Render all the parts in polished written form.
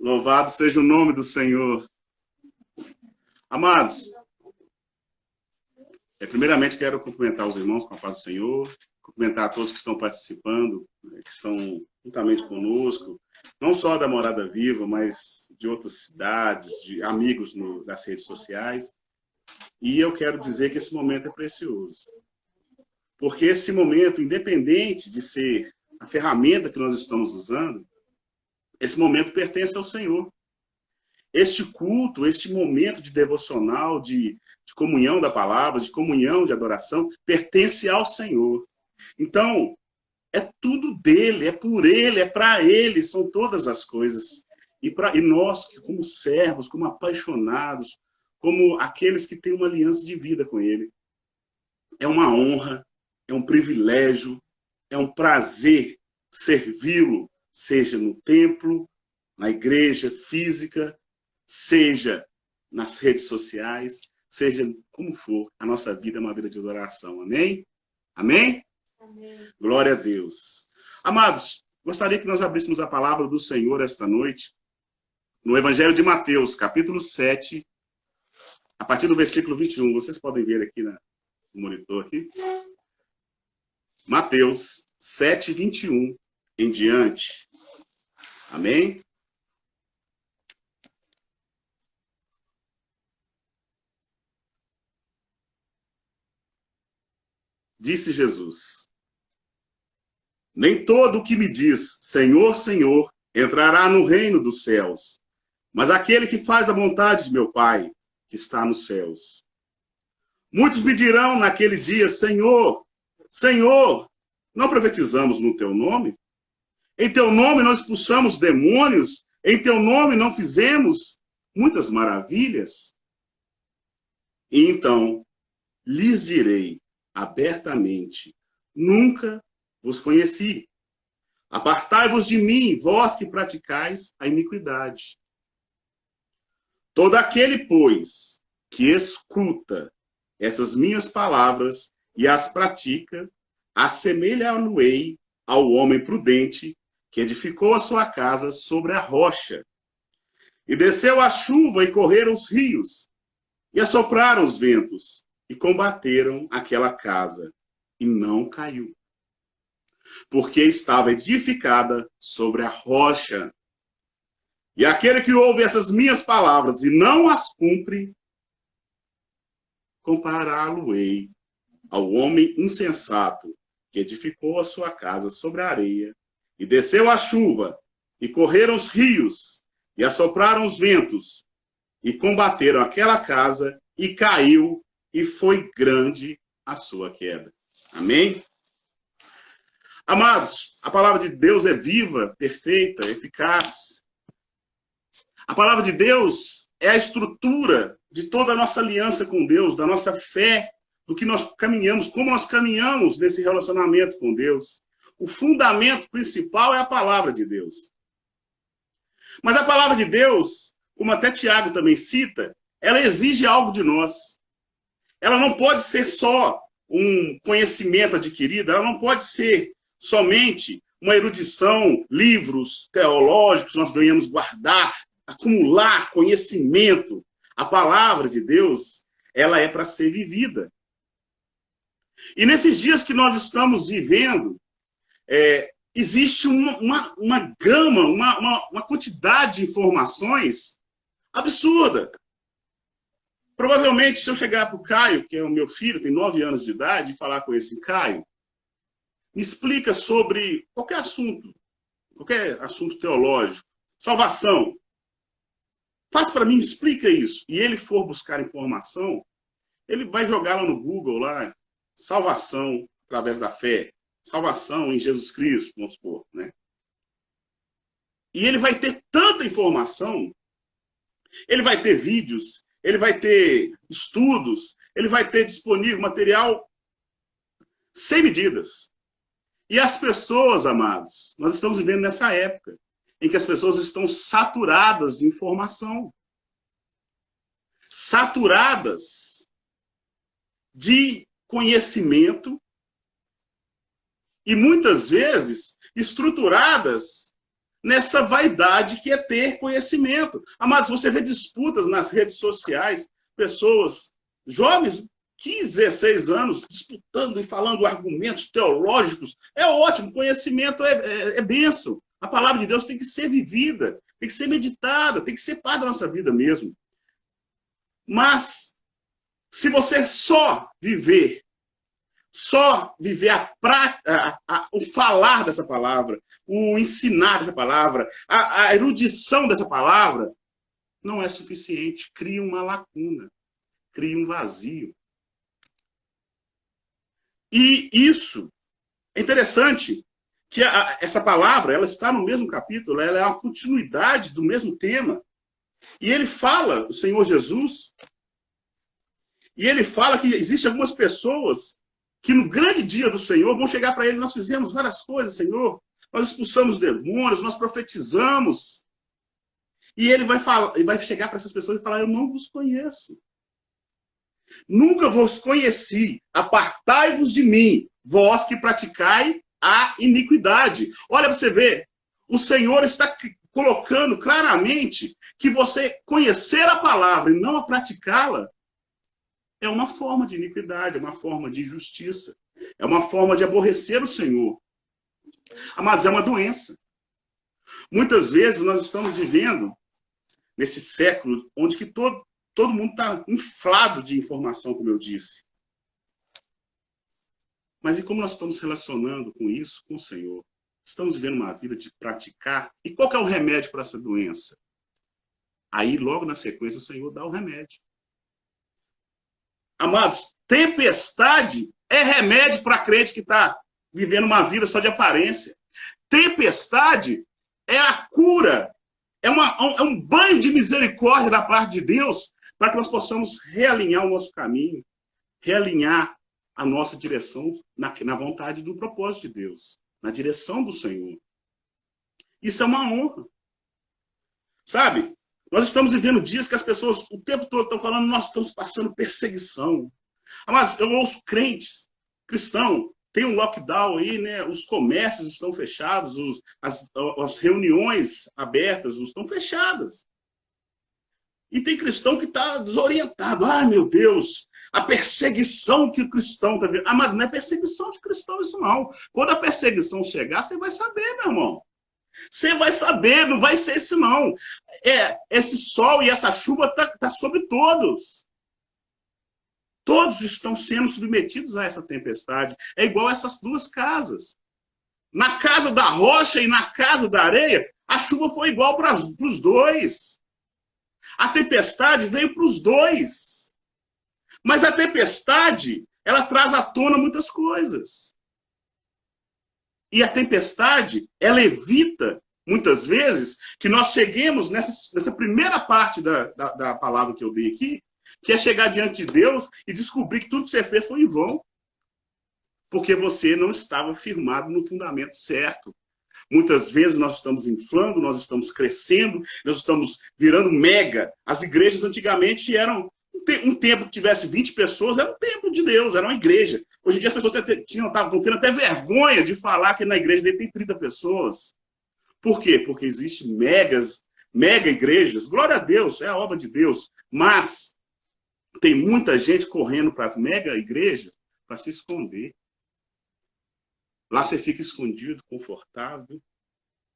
Louvado seja o nome do Senhor. Amados, primeiramente quero cumprimentar os irmãos com a paz do Senhor, cumprimentar a todos que estão participando, que estão juntamente conosco, não só da Morada Viva, mas de outras cidades, de amigos das redes sociais. E eu quero dizer que esse momento é precioso. Porque esse momento, independente de ser a ferramenta que nós estamos usando, esse momento pertence ao Senhor. Este culto, este momento de devocional, de comunhão da palavra, de comunhão, de adoração, pertence ao Senhor. Então, é tudo dele, é por ele, é para ele, são todas as coisas. E nós, como servos, como apaixonados, como aqueles que têm uma aliança de vida com ele, é uma honra, é um privilégio, é um prazer servi-lo, seja no templo, na igreja física, seja nas redes sociais, seja como for, a nossa vida é uma vida de adoração. Amém? Amém? Amém. Glória a Deus. Amados, gostaria que nós abríssemos a palavra do Senhor esta noite, no Evangelho de Mateus, capítulo 7, a partir do versículo 21. Vocês podem ver aqui no monitor aqui. Mateus 7, 21 em diante. Amém? Disse Jesus: nem todo o que me diz Senhor, Senhor, entrará no reino dos céus, mas aquele que faz a vontade de meu Pai, que está nos céus. Muitos me dirão naquele dia: Senhor, Senhor, não profetizamos no teu nome? Em teu nome nós expulsamos demônios? Em teu nome não fizemos muitas maravilhas? E então lhes direi abertamente: nunca vos conheci. Apartai-vos de mim, vós que praticais a iniquidade. Todo aquele, pois, que escuta essas minhas palavras e as pratica, assemelha-lo-ei ao homem prudente que edificou a sua casa sobre a rocha. E desceu a chuva e correram os rios, e assopraram os ventos, e combateram aquela casa, e não caiu, porque estava edificada sobre a rocha. E aquele que ouve essas minhas palavras e não as cumpre, compará-lo-ei ao homem insensato que edificou a sua casa sobre a areia, e desceu a chuva, e correram os rios, e assopraram os ventos, e combateram aquela casa, e caiu, e foi grande a sua queda. Amém? Amados, a palavra de Deus é viva, perfeita, eficaz. A palavra de Deus é a estrutura de toda a nossa aliança com Deus, da nossa fé, do que nós caminhamos, como nós caminhamos nesse relacionamento com Deus. O fundamento principal é a palavra de Deus. Mas a palavra de Deus, como até Tiago também cita, ela exige algo de nós. Ela não pode ser só um conhecimento adquirido, ela não pode ser somente uma erudição, livros teológicos, nós ganhamos guardar, acumular conhecimento. A palavra de Deus, ela é para ser vivida. E nesses dias que nós estamos vivendo, existe uma gama, uma quantidade de informações absurda. Provavelmente, se eu chegar para o Caio, que é o meu filho, tem 9 anos de idade, e falar com esse Caio, me explica sobre qualquer assunto teológico, salvação. Faz para mim, explica isso. E ele for buscar informação, ele vai jogar lá no Google, lá, salvação através da fé, salvação em Jesus Cristo, vamos supor, né? E ele vai ter tanta informação, ele vai ter vídeos, ele vai ter estudos, ele vai ter disponível material sem medidas. E as pessoas, amados, nós estamos vivendo nessa época em que as pessoas estão saturadas de informação, saturadas de conhecimento e muitas vezes estruturadas nessa vaidade que é ter conhecimento. Amados, você vê disputas nas redes sociais, pessoas, jovens, 15, 16 anos, disputando e falando argumentos teológicos. É ótimo, conhecimento é bênção. A palavra de Deus tem que ser vivida, tem que ser meditada, tem que ser parte da nossa vida mesmo. Mas, se você só viver o falar dessa palavra, o ensinar dessa palavra, a erudição dessa palavra, não é suficiente. Cria uma lacuna, cria um vazio. E isso é interessante, que essa palavra ela está no mesmo capítulo, ela é uma continuidade do mesmo tema. E ele fala, o Senhor Jesus, e ele fala que existem algumas pessoas que no grande dia do Senhor vão chegar para ele, nós fizemos várias coisas, Senhor, nós expulsamos demônios, nós profetizamos. E ele vai chegar para essas pessoas e falar, eu não vos conheço. Nunca vos conheci, apartai-vos de mim, vós que praticai a iniquidade. Olha para você ver, o Senhor está colocando claramente que você conhecer a palavra e não a praticá-la é uma forma de iniquidade, é uma forma de injustiça, é uma forma de aborrecer o Senhor. Amados, é uma doença. Muitas vezes nós estamos vivendo nesse século onde que todo mundo está inflado de informação, como eu disse. Mas e como nós estamos relacionando com isso, com o Senhor? Estamos vivendo uma vida de praticar. E qual que é o remédio para essa doença? Aí, logo na sequência, o Senhor dá o remédio. Amados, tempestade é remédio para crente que está vivendo uma vida só de aparência. Tempestade é a cura, é um banho de misericórdia da parte de Deus para que nós possamos realinhar o nosso caminho, realinhar a nossa direção na vontade do propósito de Deus, na direção do Senhor. Isso é uma honra. Sabe? Nós estamos vivendo dias que as pessoas o tempo todo estão falando, nós estamos passando perseguição. Mas eu ouço crentes, cristãos, tem um lockdown aí, né? Os comércios estão fechados, as reuniões abertas estão fechadas. E tem cristão que está desorientado. Ai, meu Deus, a perseguição que o cristão está vendo. Mas não é perseguição de cristão isso não. Quando a perseguição chegar, você vai saber, meu irmão. Você vai saber, não vai ser isso não. Esse sol e essa chuva tá sobre todos. Todos estão sendo submetidos a essa tempestade. É igual essas duas casas. Na casa da rocha e na casa da areia, a chuva foi igual para os dois. A tempestade veio para os dois. Mas a tempestade, ela traz à tona muitas coisas. E a tempestade, ela evita, muitas vezes, que nós cheguemos nessa primeira parte da palavra que eu dei aqui, que é chegar diante de Deus e descobrir que tudo que você fez foi em vão. Porque você não estava firmado no fundamento certo. Muitas vezes nós estamos inflando, nós estamos crescendo, nós estamos virando mega. As igrejas antigamente eram um templo que tivesse 20 pessoas, era um templo de Deus, era uma igreja. Hoje em dia as pessoas estavam tendo até vergonha de falar que na igreja dele tem 30 pessoas. Por quê? Porque existem mega igrejas. Glória a Deus, é a obra de Deus. Mas tem muita gente correndo para as mega igrejas para se esconder. Lá você fica escondido, confortável,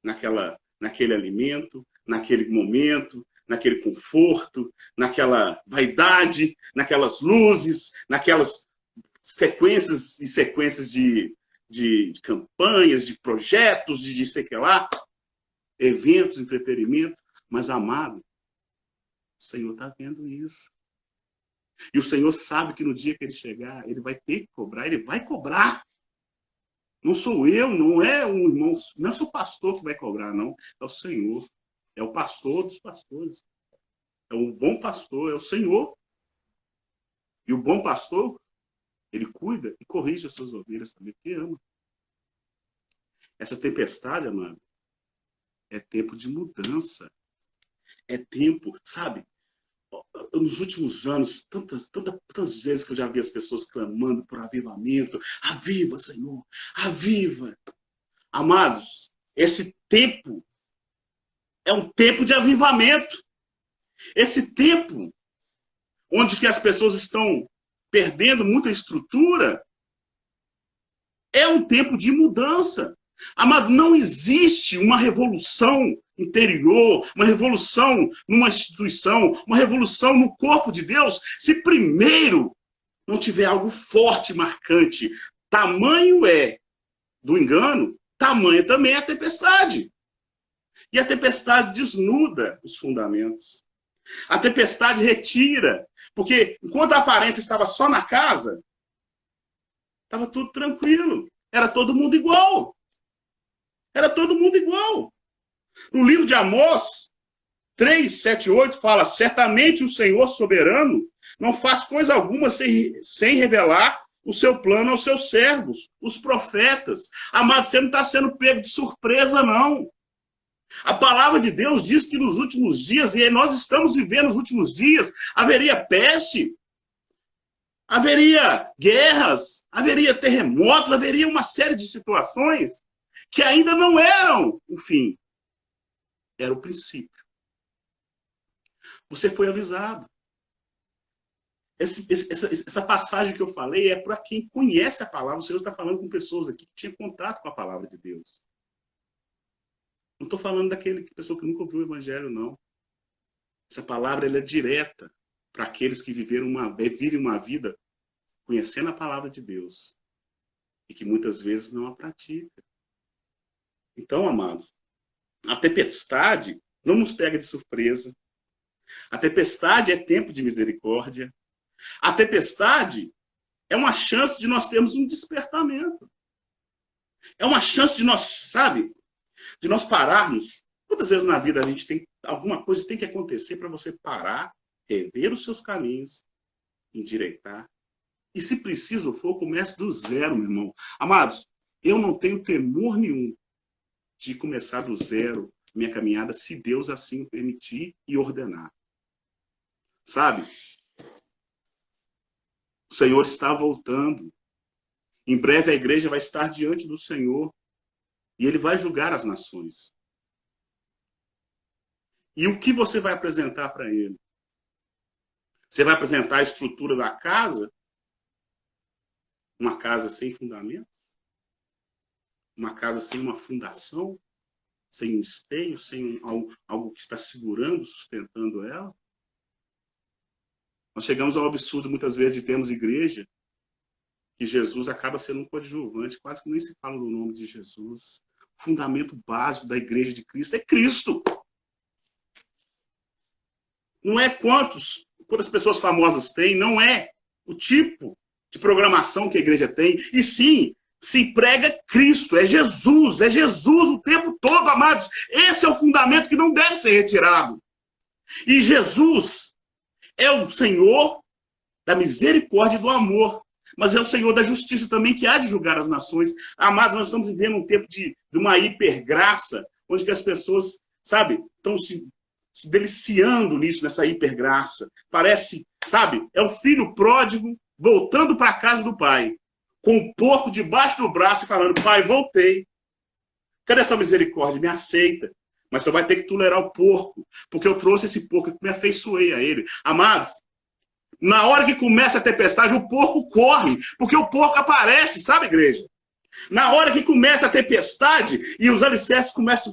naquele alimento, naquele momento, naquele conforto, naquela vaidade, naquelas luzes, naquelas sequências e sequências de campanhas, de projetos, de sei que lá, eventos, entretenimento. Mas, amado, o Senhor está vendo isso. E o Senhor sabe que no dia que ele chegar, ele vai ter que cobrar, ele vai cobrar. Não sou eu, não é um irmão, não é o pastor que vai cobrar, não. É o Senhor. É o pastor dos pastores. É o bom pastor, é o Senhor. E o bom pastor, ele cuida e corrige as suas ovelhas também, porque ama. Essa tempestade, amado, é tempo de mudança. É tempo, sabe? Nos últimos anos, tantas vezes que eu já vi as pessoas clamando por avivamento. Aviva, Senhor, aviva. Amados, esse tempo É um tempo de avivamento. Esse tempo onde que as pessoas estão perdendo muita estrutura, é um tempo de mudança. Amado, não existe uma revolução interior, uma revolução numa instituição, uma revolução no corpo de Deus, se primeiro não tiver algo forte, marcante. Tamanho é do engano, tamanho também é a tempestade. E a tempestade desnuda os fundamentos. A tempestade retira, porque enquanto a aparência estava só na casa, estava tudo tranquilo. Era todo mundo igual. Era todo mundo igual. No livro de Amós 3, 7, 8, fala: certamente o Senhor soberano não faz coisa alguma sem revelar o seu plano aos seus servos, os profetas. Amado, você não está sendo pego de surpresa, não. A palavra de Deus diz que nos últimos dias, e nós estamos vivendo os últimos dias, haveria peste, haveria guerras, haveria terremotos, haveria uma série de situações que ainda não eram o fim. Era o princípio. Você foi avisado. Essa passagem que eu falei é para quem conhece a palavra. O Senhor está falando com pessoas aqui que tinham contato com a palavra de Deus. Não estou falando daquele pessoa que nunca ouviu o evangelho, não. Essa palavra ela é direta para aqueles que vivem uma vida conhecendo a palavra de Deus e que muitas vezes não a pratica. Então, amados, a tempestade não nos pega de surpresa. A tempestade é tempo de misericórdia. A tempestade é uma chance de nós termos um despertamento. É uma chance de nós, sabe, de nós pararmos. Muitas vezes na vida a gente tem alguma coisa que tem que acontecer para você parar, rever os seus caminhos, endireitar. E se preciso for, comece do zero, meu irmão. Amados, eu não tenho temor nenhum de começar do zero minha caminhada, se Deus assim o permitir e ordenar. Sabe? O Senhor está voltando. Em breve a igreja vai estar diante do Senhor. E Ele vai julgar as nações. E o que você vai apresentar para Ele? Você vai apresentar a estrutura da casa? Uma casa sem fundamento? Uma casa sem uma fundação? Sem um esteio? Sem algo que está segurando, sustentando ela? Nós chegamos ao absurdo, muitas vezes, de termos igreja que Jesus acaba sendo um coadjuvante. Quase que nem se fala no nome de Jesus. O fundamento básico da igreja de Cristo é Cristo. Não é quantas pessoas famosas têm, não é o tipo de programação que a igreja tem, e sim, se prega Cristo, é Jesus o tempo todo, amados. Esse é o fundamento que não deve ser retirado. E Jesus é o Senhor da misericórdia e do amor, mas é o Senhor da justiça também, que há de julgar as nações. Amados, nós estamos vivendo um tempo de uma hipergraça, onde que as pessoas, sabe, estão se deliciando nisso, nessa hipergraça. Parece, sabe, é o filho pródigo voltando para a casa do pai, com o porco debaixo do braço e falando: pai, voltei. Cadê essa misericórdia? Me aceita. Mas você vai ter que tolerar o porco, porque eu trouxe esse porco, eu me afeiçoei a ele. Amados, na hora que começa a tempestade, o porco corre, porque o porco aparece, sabe, igreja? Na hora que começa a tempestade e os alicerces começam